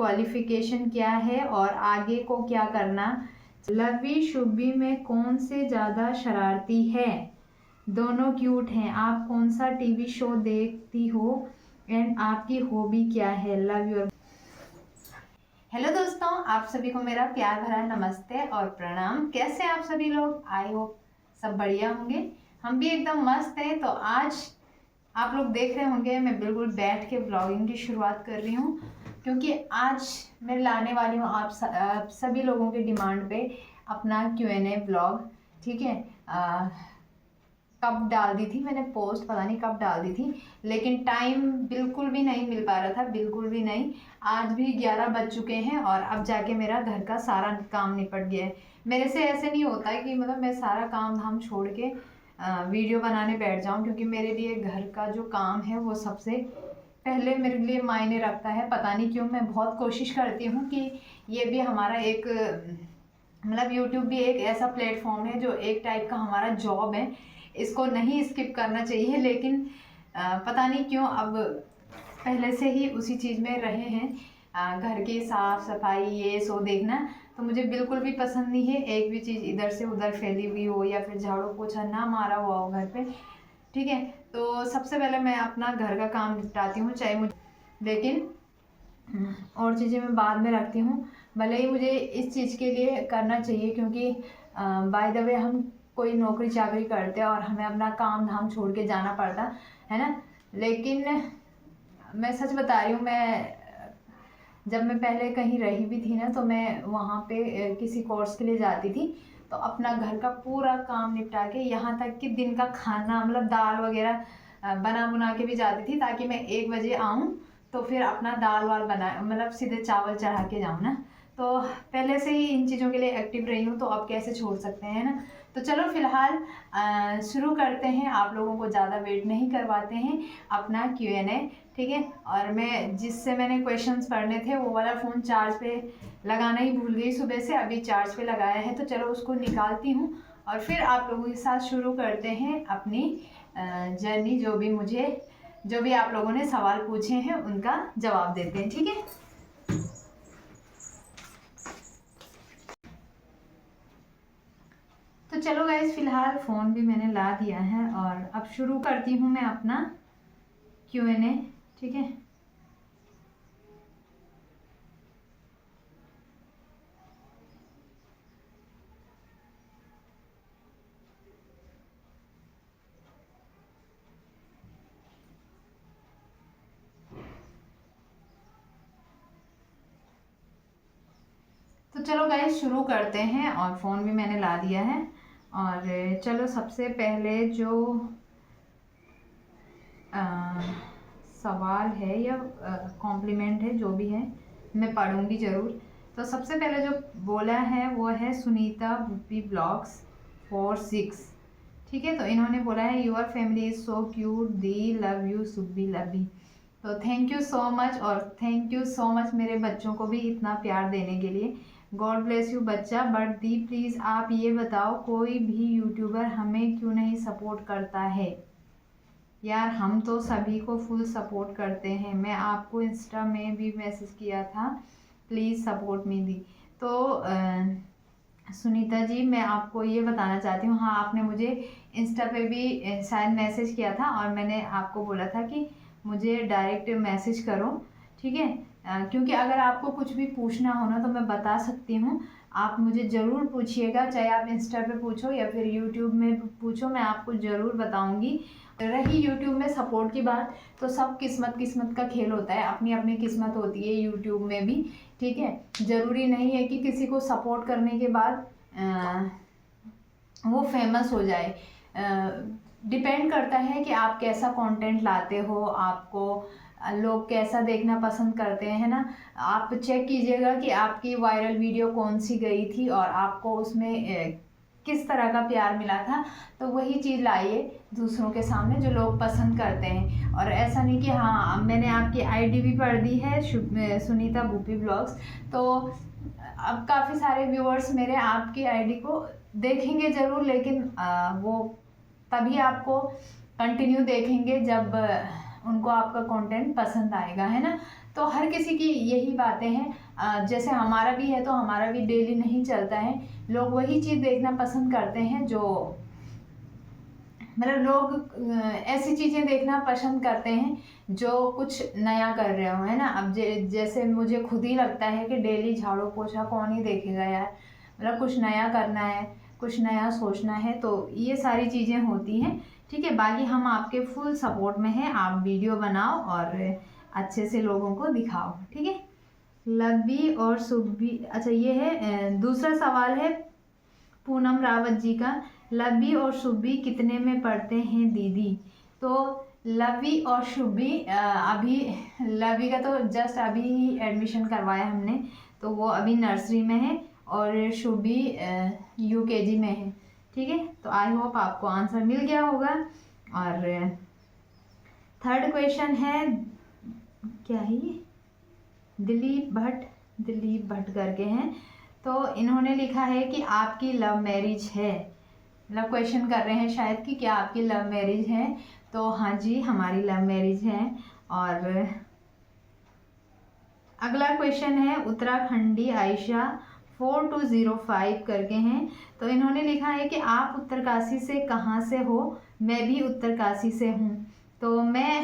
Qualification क्या है और आगे को क्या करना। लवी शुभी में कौन से ज़्यादा शरारती है? दोनों क्यूट हैं। आप कौन सा टीवी शो देखती हो एंड आपकी हॉबी क्या है? Love your. हेलो दोस्तों, आप सभी को मेरा प्यार भरा नमस्ते और प्रणाम। कैसे आप सभी लोग? आई होप सब बढ़िया होंगे। हम भी एकदम मस्त हैं। तो आज आप लोग देख रहे होंगे मैं बिल्कुल बैठ के ब्लॉगिंग की शुरुआत कर रही हूँ, क्योंकि आज मैं लाने वाली हूँ आप सभी लोगों के डिमांड पे अपना Q&A ब्लॉग। ठीक है, कब डाल दी थी मैंने पोस्ट, पता नहीं कब डाल दी थी, लेकिन टाइम बिल्कुल भी नहीं मिल पा रहा था, बिल्कुल भी नहीं। आज भी 11 बज चुके हैं और अब जाके मेरा घर का सारा काम निपट गया है। मेरे से ऐसे नहीं होता है कि मतलब मैं सारा काम धाम छोड़ के वीडियो बनाने बैठ जाऊं, क्योंकि मेरे लिए घर का जो काम है वो सबसे पहले मेरे लिए मायने रखता है। पता नहीं क्यों, मैं बहुत कोशिश करती हूँ कि ये भी हमारा एक मतलब यूट्यूब भी एक ऐसा प्लेटफॉर्म है जो एक टाइप का हमारा जॉब है, इसको नहीं स्किप करना चाहिए। लेकिन पता नहीं क्यों अब पहले से ही उसी चीज़ में रहे हैं। घर की साफ़ सफाई ये सो देखना तो मुझे बिल्कुल भी पसंद नहीं है। एक भी चीज़ इधर से उधर फैली हुई हो या फिर झाड़ू पोछा ना मारा हुआ हो घर पे। ठीक है, तो सबसे पहले मैं अपना घर का काम निपटाती हूँ, चाहे मुझे, लेकिन और चीज़ें मैं बाद में रखती हूँ। भले ही मुझे इस चीज़ के लिए करना चाहिए, क्योंकि बाय द वे हम कोई नौकरी चाकरी करते हैं और हमें अपना काम धाम छोड़ के जाना पड़ता है ना। लेकिन मैं सच बता रही हूँ, जब मैं पहले कहीं रही भी थी ना, तो मैं वहाँ पे किसी कोर्स के लिए जाती थी, तो अपना घर का पूरा काम निपटा के, यहाँ तक कि दिन का खाना मतलब दाल वगैरह बना बुना के भी जाती थी, ताकि मैं 1 बजे आऊँ तो फिर अपना दाल वाल बना मतलब सीधे चावल चढ़ा के जाऊँ ना। तो पहले से ही इन चीज़ों के लिए एक्टिव रही हूँ, तो अब कैसे छोड़ सकते हैं ना। तो चलो फिलहाल शुरू करते हैं, आप लोगों को ज़्यादा वेट नहीं करवाते हैं, अपना Q&A। ठीक है, और मैं जिससे मैंने क्वेश्चंस पढ़ने थे वो वाला फ़ोन चार्ज पे लगाना ही भूल गई सुबह से, अभी चार्ज पे लगाया है, तो चलो उसको निकालती हूँ और फिर आप लोगों के साथ शुरू करते हैं अपनी जर्नी। जो भी आप लोगों ने सवाल पूछे हैं उनका जवाब देते हैं। ठीक है, तो चलो गाइस, फिलहाल फ़ोन भी मैंने ला दिया है और अब शुरू करती हूँ मैं अपना Q&A। ठीक है, तो चलो गाइस शुरू करते हैं और फ़ोन भी मैंने ला दिया है। और चलो सबसे पहले जो सवाल है या कॉम्प्लीमेंट है, जो भी है मैं पढ़ूंगी ज़रूर। तो सबसे पहले जो बोला है वो है सुनीता बुप्पी ब्लॉग्स 46। ठीक है, तो इन्होंने बोला है your family is so cute, दी लव यू सुब्बी लवी। तो थैंक यू सो मच, और थैंक यू सो मच मेरे बच्चों को भी इतना प्यार देने के लिए। गॉड ब्लेस यू बच्चा। बट दी प्लीज़ आप ये बताओ, कोई भी यूट्यूबर हमें क्यों नहीं सपोर्ट करता है? यार हम तो सभी को फुल सपोर्ट करते हैं। मैं आपको इंस्टा में भी मैसेज किया था, प्लीज़ सपोर्ट मी दी। तो सुनीता जी, मैं आपको ये बताना चाहती हूँ, हाँ आपने मुझे इंस्टा पे भी शायद मैसेज किया था और मैंने आपको बोला था कि मुझे डायरेक्ट मैसेज करो। ठीक है, क्योंकि अगर आपको कुछ भी पूछना हो ना तो मैं बता सकती हूँ, आप मुझे ज़रूर पूछिएगा, चाहे आप इंस्टा पे पूछो या फिर यूट्यूब में पूछो, मैं आपको ज़रूर बताऊँगी। रही यूट्यूब में सपोर्ट की बात, तो सब किस्मत का खेल होता है, अपनी अपनी किस्मत होती है यूट्यूब में भी। ठीक है, ज़रूरी नहीं है कि किसी को सपोर्ट करने के बाद वो फेमस हो जाए। डिपेंड करता है कि आप कैसा कंटेंट लाते हो, आपको लोग कैसा देखना पसंद करते हैं ना। आप चेक कीजिएगा कि आपकी वायरल वीडियो कौन सी गई थी और आपको उसमें किस तरह का प्यार मिला था, तो वही चीज़ लाइए दूसरों के सामने जो लोग पसंद करते हैं। और ऐसा नहीं कि हाँ मैंने आपकी आईडी भी पढ़ दी है सुनीता बुप्पी ब्लॉग्स, तो अब काफ़ी सारे व्यूअर्स मेरे आपकी आईडी को देखेंगे ज़रूर, लेकिन वो तभी आपको कंटिन्यू देखेंगे जब उनको आपका कंटेंट पसंद आएगा, है ना। तो हर किसी की यही बातें हैं। जैसे हमारा भी है, तो हमारा भी डेली नहीं चलता है। लोग वही चीज़ देखना पसंद करते हैं जो मतलब लोग ऐसी चीज़ें देखना पसंद करते हैं जो कुछ नया कर रहे हो, है ना। अब जैसे मुझे खुद ही लगता है कि डेली झाड़ू पोछा कौन ही देखेगा यार, मतलब कुछ नया करना है, कुछ नया सोचना है, तो ये सारी चीज़ें होती हैं। ठीक है, बाकी हम आपके फुल सपोर्ट में हैं। आप वीडियो बनाओ और अच्छे से लोगों को दिखाओ। ठीक है, लव्वी और सुब्बी, अच्छा ये है दूसरा सवाल है पूनम रावत जी का। लव्वी और शुभी कितने में पढ़ते हैं दीदी? तो लव्वी और शुभी अभी लव्वी का तो जस्ट अभी ही एडमिशन करवाया हमने, तो वो अभी नर्सरी में है और शुभी यूकेजी में है। ठीक है, तो आई होप आपको आंसर मिल गया होगा। और थर्ड क्वेश्चन है, क्या है ये, दिलीप भट्ट करके हैं। तो इन्होंने लिखा है कि आपकी लव मैरिज है, मतलब क्वेश्चन कर रहे हैं शायद कि क्या आपकी लव मैरिज है। तो हाँ जी, हमारी लव मैरिज है। और अगला क्वेश्चन है उत्तराखंडी आयशा 4205 करके हैं। तो इन्होंने लिखा है कि आप उत्तरकाशी से कहाँ से हो? मैं भी उत्तरकाशी से हूँ। तो मैं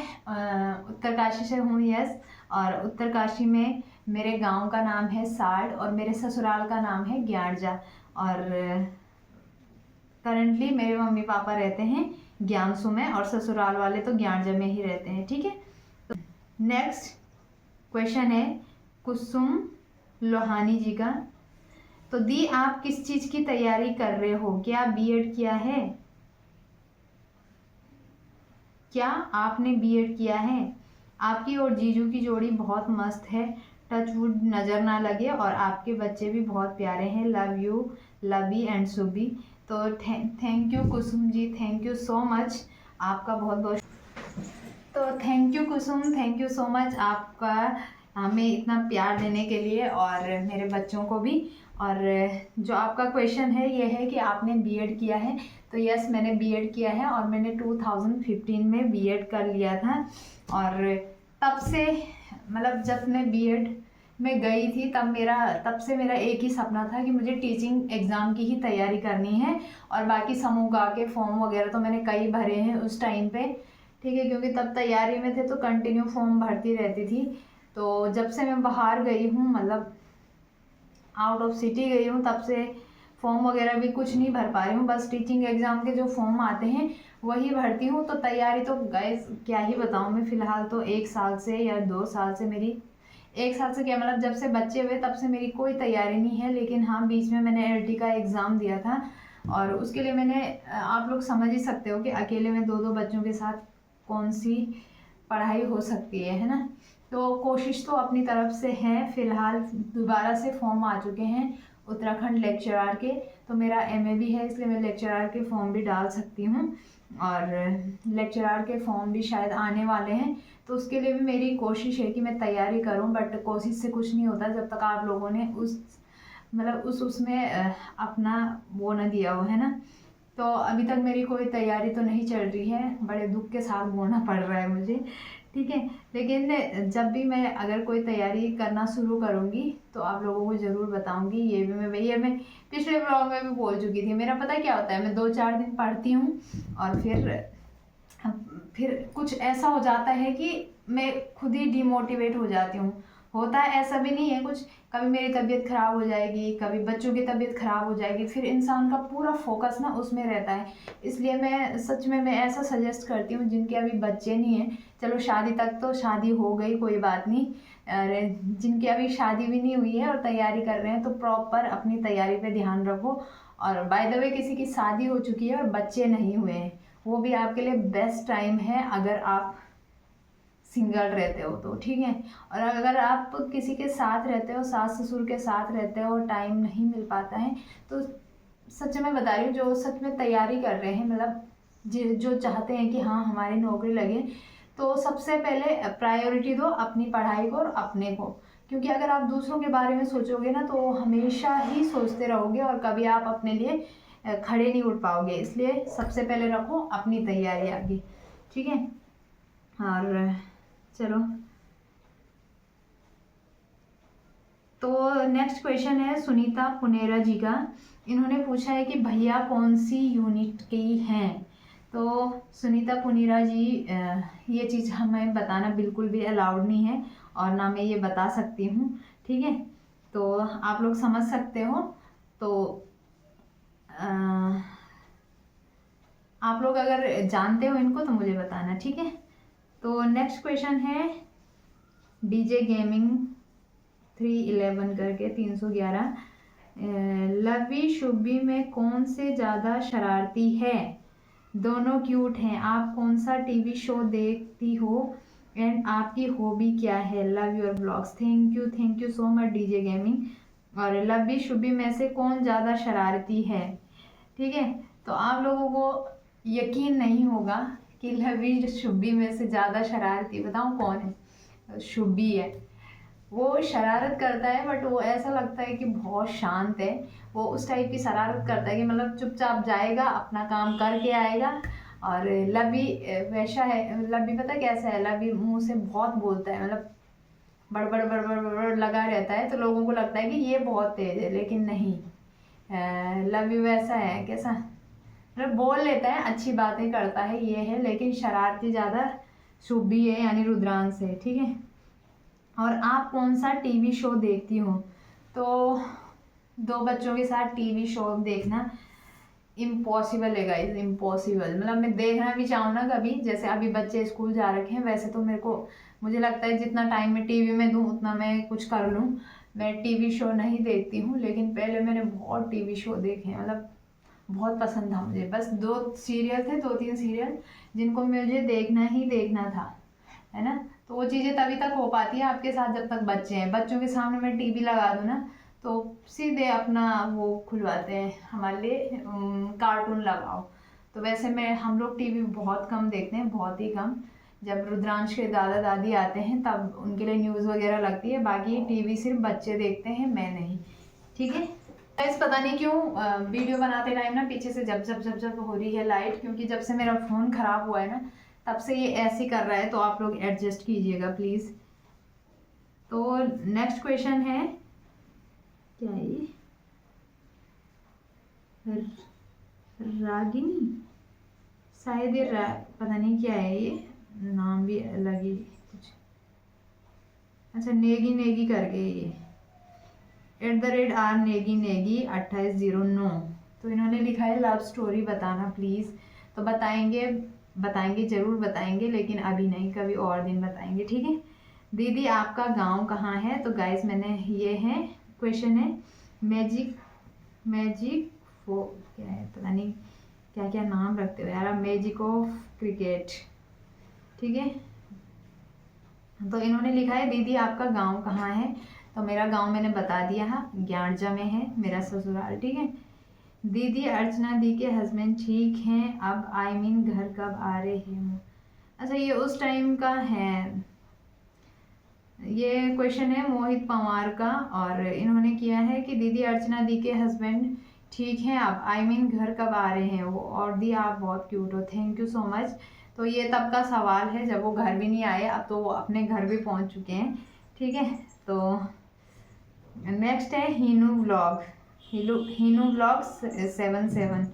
उत्तरकाशी से हूँ, यस। और उत्तरकाशी में मेरे गांव का नाम है साड़ और मेरे ससुराल का नाम है ज्ञानजा। और करंटली मेरे मम्मी पापा रहते हैं ज्ञानसू में और ससुराल वाले तो ज्ञानजा में ही रहते हैं। ठीक है, तो नेक्स्ट क्वेश्चन है कुसुम लोहानी जी का। तो दी, आप किस चीज़ की तैयारी कर रहे हो? क्या बीएड किया है? क्या आपने बीएड किया है? आपकी और जीजू की जोड़ी बहुत मस्त है, टचवुड नज़र ना लगे, और आपके बच्चे भी बहुत प्यारे हैं। Love you Lavi and Subi. तो thank you Kusum ji, thank you so much, आपका बहुत बहुत। तो thank you Kusum, thank you so much आपका हमें इतना प्यार देने के लिए और मेरे बच्चों को भी। और जो आपका क्वेश्चन है ये है कि आपने बीएड किया है। तो यस, मैंने बीएड किया है और मैंने 2015 में बीएड कर लिया था। और तब से मतलब जब मैं बीएड में गई थी तब से मेरा एक ही सपना था कि मुझे टीचिंग एग्ज़ाम की ही तैयारी करनी है। और बाकी समूह गा के फॉर्म वगैरह तो मैंने कई भरे हैं उस टाइम पे। ठीक है, क्योंकि तब तैयारी में थे तो कंटिन्यू फॉर्म भरती रहती थी। तो जब से मैं बाहर गई हूँ, मतलब आउट ऑफ सिटी गई हूँ, तब से फॉर्म वगैरह भी कुछ नहीं भर पा रही हूँ। बस टीचिंग एग्ज़ाम के जो फॉर्म आते हैं वही भरती हूँ। तो तैयारी तो गाइस क्या ही बताऊँ मैं, फ़िलहाल तो 1 साल से या 2 साल से मेरी, 1 साल से क्या मतलब जब से बच्चे हुए तब से मेरी कोई तैयारी नहीं है। लेकिन हाँ, बीच में मैंने एलटी का एग्ज़ाम दिया था और उसके लिए मैंने, आप लोग समझ ही सकते हो कि अकेले में 2-2 बच्चों के साथ कौन सी पढ़ाई हो सकती है ना। तो कोशिश तो अपनी तरफ से है। फ़िलहाल दोबारा से फॉर्म आ चुके हैं उत्तराखंड लेक्चरार के, तो मेरा एमए भी है इसलिए मैं लेक्चरार के फॉर्म भी डाल सकती हूँ और लेक्चरार के फॉर्म भी शायद आने वाले हैं। तो उसके लिए भी मेरी कोशिश है कि मैं तैयारी करूं, बट कोशिश से कुछ नहीं होता जब तक आप लोगों ने उस मतलब उसमें अपना वो न दिया हो, है ना। तो अभी तक मेरी कोई तैयारी तो नहीं चल रही है, बड़े दुख के साथ बोलना पड़ रहा है मुझे। ठीक है, लेकिन जब भी मैं अगर कोई तैयारी करना शुरू करूँगी तो आप लोगों को ज़रूर बताऊँगी। ये भी मैं पिछले ब्लॉग में भी बोल चुकी थी। मेरा पता क्या होता है, मैं 2-4 दिन पढ़ती हूँ और फिर कुछ ऐसा हो जाता है कि मैं खुद ही डिमोटिवेट हो जाती हूँ। होता है, ऐसा भी नहीं है कुछ, कभी मेरी तबीयत ख़राब हो जाएगी, कभी बच्चों की तबीयत ख़राब हो जाएगी, फिर इंसान का पूरा फोकस ना उसमें रहता है। इसलिए मैं सच में मैं ऐसा सजेस्ट करती हूँ जिनके अभी बच्चे नहीं हैं, चलो शादी तक तो शादी हो गई कोई बात नहीं, अरे जिनकी अभी शादी भी नहीं हुई है और तैयारी कर रहे हैं तो प्रॉपर अपनी तैयारी पे ध्यान रखो। और बाय द वे किसी की शादी हो चुकी है और बच्चे नहीं हुए हैं, वो भी आपके लिए बेस्ट टाइम है अगर आप सिंगल रहते हो तो। ठीक है, और अगर आप किसी के साथ रहते हो, सास ससुर के साथ रहते हो और टाइम नहीं मिल पाता है, तो सच में बता रही हूँ जो सच में तैयारी कर रहे हैं, मतलब जो चाहते हैं कि हाँ हमारी नौकरी लगे, तो सबसे पहले प्रायोरिटी दो अपनी पढ़ाई को और अपने को। क्योंकि अगर आप दूसरों के बारे में सोचोगे ना तो हमेशा ही सोचते रहोगे और कभी आप अपने लिए खड़े नहीं उठ पाओगे। इसलिए सबसे पहले रखो अपनी तैयारी आगे। ठीक है, और चलो तो नेक्स्ट क्वेश्चन है सुनीता पुनेरा जी का। इन्होंने पूछा है कि भैया कौन सी यूनिट की हैं। तो सुनीता पुनेरा जी, ये चीज़ हमें बताना बिल्कुल भी अलाउड नहीं है और ना मैं ये बता सकती हूँ, ठीक है। तो आप लोग समझ सकते हो। तो आप लोग अगर जानते हो इनको तो मुझे बताना, ठीक है। तो नेक्स्ट क्वेश्चन है डीजे गेमिंग 311 करके 311, लवी शुभी में कौन से ज़्यादा शरारती है? दोनों क्यूट हैं। आप कौन सा टीवी शो देखती हो एंड आपकी हॉबी क्या है? Love your blogs. Thank you so much DJ gaming. और लवी शुभी में से कौन ज़्यादा शरारती है, ठीक है। तो आप लोगों को यकीन नहीं होगा कि लवी शुभी में से ज़्यादा शरारती बताऊँ कौन है? शुभी है। वो शरारत करता है बट वो ऐसा लगता है कि बहुत शांत है। वो उस टाइप की शरारत करता है कि मतलब चुपचाप जाएगा, अपना काम करके आएगा। और लवी वैसा है। लवी पता कैसा है? लवी मुंह से बहुत बोलता है, मतलब बड़बड़ बड़बड़ बड़बड़ लगा रहता है, तो लोगों को लगता है कि ये बहुत तेज है, लेकिन नहीं। लवी वैसा है, कैसा मतलब बोल लेता है, अच्छी बातें करता है, ये है, लेकिन शरारती ज़्यादा शुभी है, यानी रुद्रांश है, ठीक है। और आप कौन सा टीवी शो देखती हो? तो दो बच्चों के साथ टीवी शो देखना इम्पॉसिबल है गाइस, इम्पॉसिबल। मतलब मैं देखना भी चाहूँ ना कभी, जैसे अभी बच्चे स्कूल जा रखे हैं, वैसे तो मुझे लगता है जितना टाइम मैं टीवी में दूँ उतना मैं कुछ कर लूँ। मैं टीवी शो नहीं देखती हूँ, लेकिन पहले मैंने बहुत टीवी शो देखे हैं, मतलब बहुत पसंद था मुझे। बस 2-3 सीरियल जिनको मुझे देखना ही देखना था, है ना। तो वो चीज़ें तभी तक हो पाती है आपके साथ जब तक बच्चे हैं। बच्चों के सामने मैं टीवी लगा दूँ ना तो सीधे अपना वो खुलवाते हैं हमारे लिए, कार्टून लगाओ। तो वैसे हम लोग टीवी बहुत कम देखते हैं, बहुत ही कम। जब रुद्रांश के दादा दादी आते हैं तब उनके लिए न्यूज़ वगैरह लगती है, बाकी टीवी सिर्फ बच्चे देखते हैं, मैं नहीं, ठीक है। गाइस पता नहीं क्यों वीडियो बनाते टाइम ना पीछे से जब हो रही है लाइट, क्योंकि जब से मेरा फ़ोन ख़राब हुआ है ना तब से ये ऐसे कर रहा है, तो आप लोग एडजस्ट कीजिएगा प्लीज़। तो नेक्स्ट क्वेश्चन है, क्या है ये? रागिनी, शायद ये पता नहीं क्या है, ये नाम भी अलग ही कुछ। अच्छा, नेगी करके ये @r नेगी 2809। तो इन्होंने लिखा है लव स्टोरी बताना प्लीज़। तो बताएंगे ज़रूर बताएंगे, लेकिन अभी नहीं, कभी और दिन बताएंगे, ठीक है। दीदी आपका गांव कहाँ है? तो गाइस मैंने ये है क्वेश्चन है मैजिक वो क्या है, पता नहीं क्या क्या नाम रखते हो यार, मैजिक ऑफ क्रिकेट, ठीक है। तो इन्होंने लिखा है दीदी आपका गांव कहाँ है? तो मेरा गांव मैंने बता दिया है, ज्ञानजा में है मेरा ससुराल, ठीक है। दीदी अर्चना दी के हस्बैंड ठीक हैं अब, घर कब आ रहे हैं? अच्छा, ये उस टाइम का है, ये क्वेश्चन है मोहित पवार का। और इन्होंने किया है कि दीदी अर्चना दी के हस्बैंड ठीक हैं अब, घर कब आ रहे हैं वो? और दी आप बहुत क्यूट हो, थैंक यू सो मच। तो ये तब का सवाल है जब वो घर भी नहीं आए, अब तो वो अपने घर भी पहुंच चुके हैं, ठीक है। तो नेक्स्ट है हीनू व्लॉग्स 77।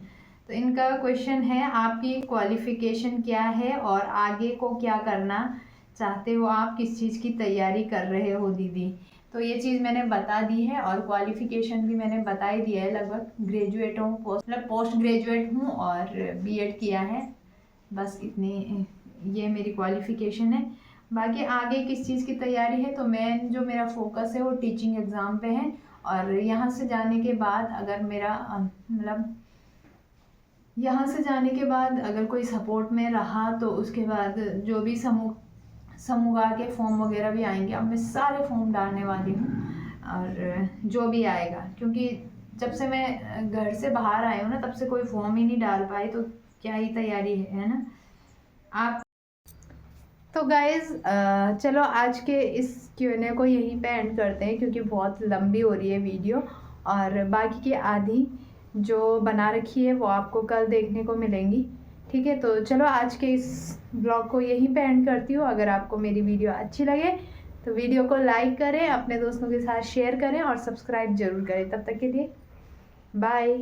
तो इनका क्वेश्चन है आपकी क्वालिफिकेशन क्या है और आगे को क्या करना चाहते हो आप, किस चीज़ की तैयारी कर रहे हो दीदी? तो ये चीज़ मैंने बता दी है और क्वालिफिकेशन भी मैंने बता ही दिया है। लगभग ग्रेजुएट हूँ, पोस्ट ग्रेजुएट हूँ और बीएड किया है, बस इतनी ये मेरी क्वालिफिकेशन है। बाकी आगे किस चीज़ की तैयारी है, तो जो मेरा फोकस है वो टीचिंग एग्ज़ाम पे है। और यहाँ से जाने के बाद अगर मेरा मतलब यहाँ से जाने के बाद अगर कोई सपोर्ट में रहा तो उसके बाद जो भी समूह के फॉर्म वगैरह भी आएंगे, अब मैं सारे फॉर्म डालने वाली हूँ और जो भी आएगा, क्योंकि जब से मैं घर से बाहर आई हूँ ना तब से कोई फॉर्म ही नहीं डाल पाई, तो क्या ही तैयारी है ना आप। तो गाइज़ चलो आज के इस Q&A को यहीं पे एंड करते हैं, क्योंकि बहुत लंबी हो रही है वीडियो, और बाकी की आधी जो बना रखी है वो आपको कल देखने को मिलेंगी, ठीक है। तो चलो आज के इस ब्लॉग को यहीं पे एंड करती हूँ। अगर आपको मेरी वीडियो अच्छी लगे तो वीडियो को लाइक करें, अपने दोस्तों के साथ शेयर करें और सब्सक्राइब जरूर करें। तब तक के लिए बाय।